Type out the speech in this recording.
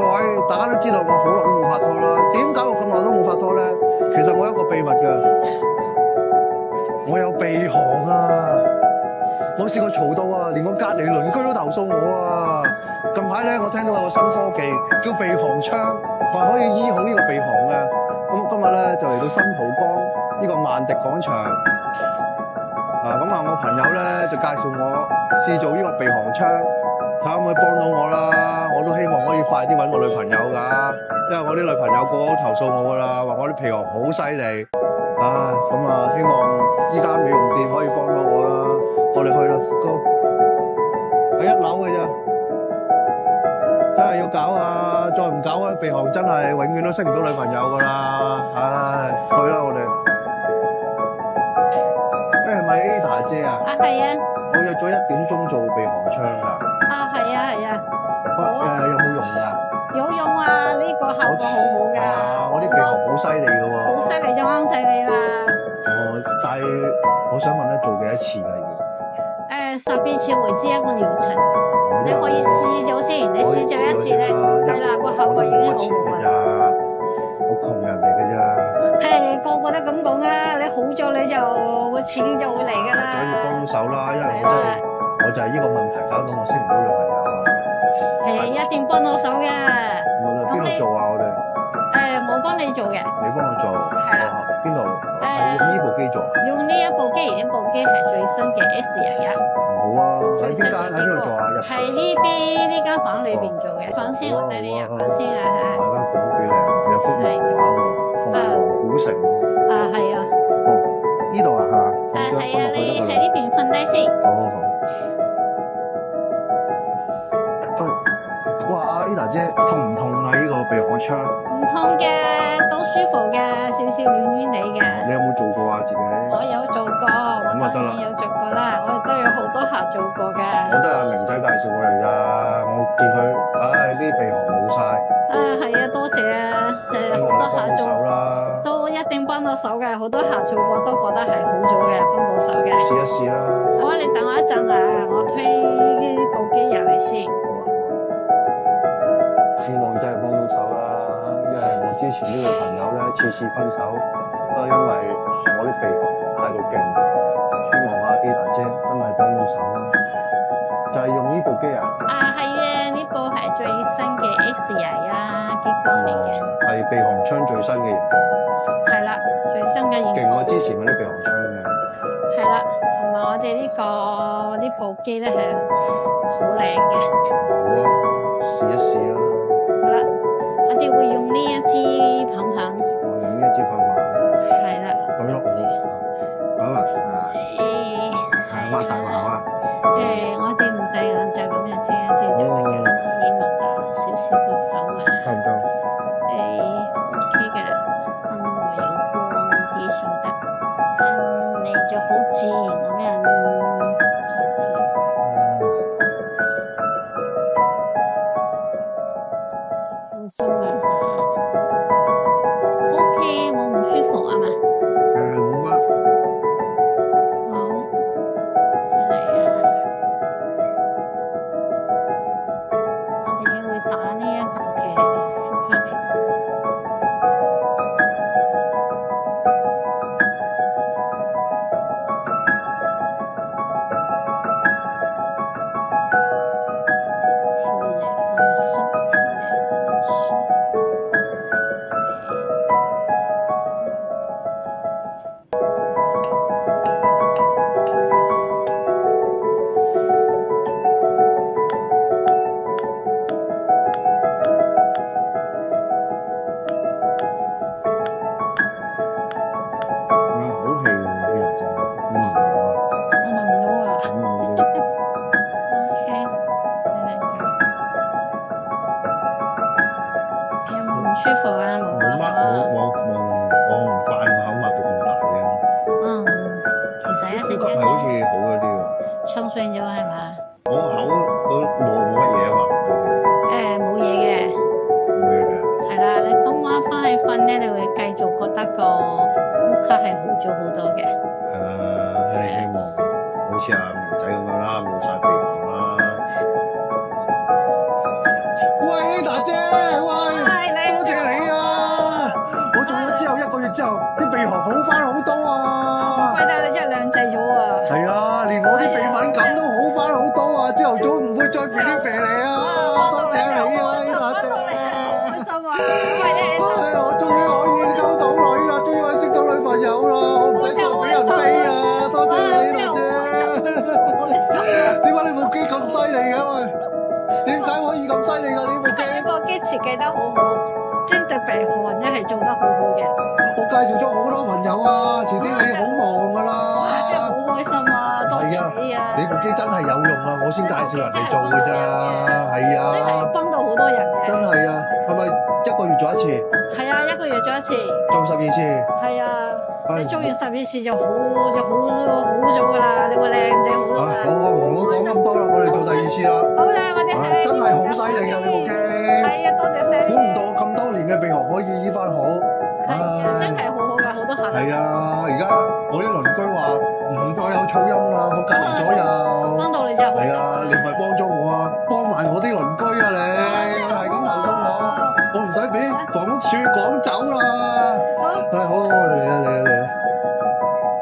位，大家都知道我好耐都冇拍拖啦。點解我咁耐都冇拍拖咧？其實我有一個秘密㗎，我有鼻鼾啊！我試過嘈到啊，連我隔離鄰居都投訴我啊！近排咧，我聽到有個新科技叫鼻鼾槍，話可以醫好呢個鼻鼾嘅。咁我今日咧就嚟到新蒲崗呢個萬迪廣場。我朋友咧就介紹我試做呢個鼻鼾槍，睇下可唔可以幫到我啦。我都希望可以快啲揾我女朋友㗎，因為我啲女朋友個個都投訴我㗎啦，話我啲鼻鼾好犀利。希望依間美容店可以幫到我啦。我哋去啦，哥，喺1樓嘅咋，真係要搞啊！再唔搞啊，鼻鼾真係永遠都識唔到女朋友㗎啦。去啦，我哋。係咪 Ada 姐啊？啊，係啊。我約咗1點鐘做鼻鼾槍㗎。啊，係啊，係啊。有冇用㗎？有用啊！呢個效果好好㗎。我啲鼻鼾好犀利㗎喎。好犀利就啱晒你啦。但係我想問咧，做幾多次㗎要？12次為之一個療程。你可以試咗先，你試咗1次咧，係啦，個效果已經好好啦。我窮人嚟㗎咋。個個都咁講啦，你好咗你就個錢就會嚟㗎啦。梗要幫到手啦，因為我就係呢個問題搞到我識唔到女朋友啊。一定幫到手嘅。邊度做啊？我哋冇幫你做嘅。你幫我做？係啦。邊度？用呢部機做？用呢一部機，呢部機係最新嘅 S21。好啊，喺邊度做啊？喺呢間房裏邊做嘅。房先，我帶你入房先啊嚇。間房幾靚，有幅畫喎，鳳凰古城。係啊。呢度啊係嘛？係啊，你喺呢邊瞓低先。好。哇，Ada 姐痛唔痛啊？呢個鼻鼾槍？唔痛嘅，都舒服嘅，少少暖暖地嘅。你有冇做過啊？自己？我有做過，我當然有做過啦，我都有好多客做過嘅。我都係明仔介紹過嚟咋，我見佢，啲鼻鼾冇晒。係啊，多謝啊，好多客做，都一定幫到手嘅，好多客做過都覺得係好咗嘅，幫到手嘅。試一試啦。好啊，你等我一陣啊，我推部機入嚟先。希望真係幫到手啦，因為我之前呢個朋友咧，次次分手都係因為我啲鼻鼾太過勁。希望Ada姐真係幫到手啦。就係用呢部機啊？係嘅，呢部係最新嘅 X21激光嚟嘅。係鼻鼾槍最新嘅型號。係啦，最新嘅型號。勁過之前嗰啲鼻鼾槍嘅。係啦，同埋我哋呢部機咧係好靚嘅。好啊，試一試啦。好啦，我哋會用呢一支棒棒。我用呢一支棒棒。係啦。咁樣好啦。擘大個口啊！我哋唔戴眼罩咁樣遮一遮就得嘅，可以擘大少少個口啊。夠唔夠？OK 嘅啦，會有光啲先得。你就好自然咁樣就得啦。放鬆啊！OK， 我唔舒服啊嘛。冇乜。好，再嚟啊！我哋會打呢一個嘅呼吸嚟。舒服啊，冇我唔慣個口擘到咁大嘅。其實一陣係好似好咗啲喎。暢順咗係嘛？我口冇乜嘢啊嘛。冇嘢嘅。冇嘢嘅。係啦，你今晚翻去瞓咧，你會繼續覺得個呼吸係好咗好多嘅。希望好似阿明仔咁樣啦，冇晒鼻鼾啦。喂，Ada姐。喂，多謝你啊！我做咗之後1個月之後，啲鼻鼾好翻好多啊！怪得你一兩隻咗啊！係啊，連我啲鼻敏感都好翻好多啊！朝頭早唔會再肥啲肥你啊！多謝你啊，呢大姐！開心啊！為你我終於可以溝到女啦，終於可以識到女朋友啦，我唔使再俾人飛啦！多謝你，大姐！點解你部機咁犀利嘅喂？點解可以咁犀利㗎？呢部機？呢個機設計得好好，針對鼻鼾咧係做得好好嘅。我介紹咗好多朋友啊，遲啲你好忙㗎啦。哇！真係好開心啊！多謝你啊！你部機真係有用啊！我先介紹人哋做㗎咋，係啊，真係幫到好多人嘅。真係啊，係咪1個月做一次？係啊，1個月做一次。做12次？係啊。你做完12次就好咗㗎啦，你會靚仔好多啦。好，唔好講咁多啦，我哋做第2次啦。好靚，我哋係。真係好犀利啊！你部機。係啊，多謝晒。估唔到我咁多年嘅鼻鼾可以醫翻好。係啊，真係好好㗎，好多客。係啊，而家我啲鄰居話唔再有噪音啦，我隔離咗又。幫到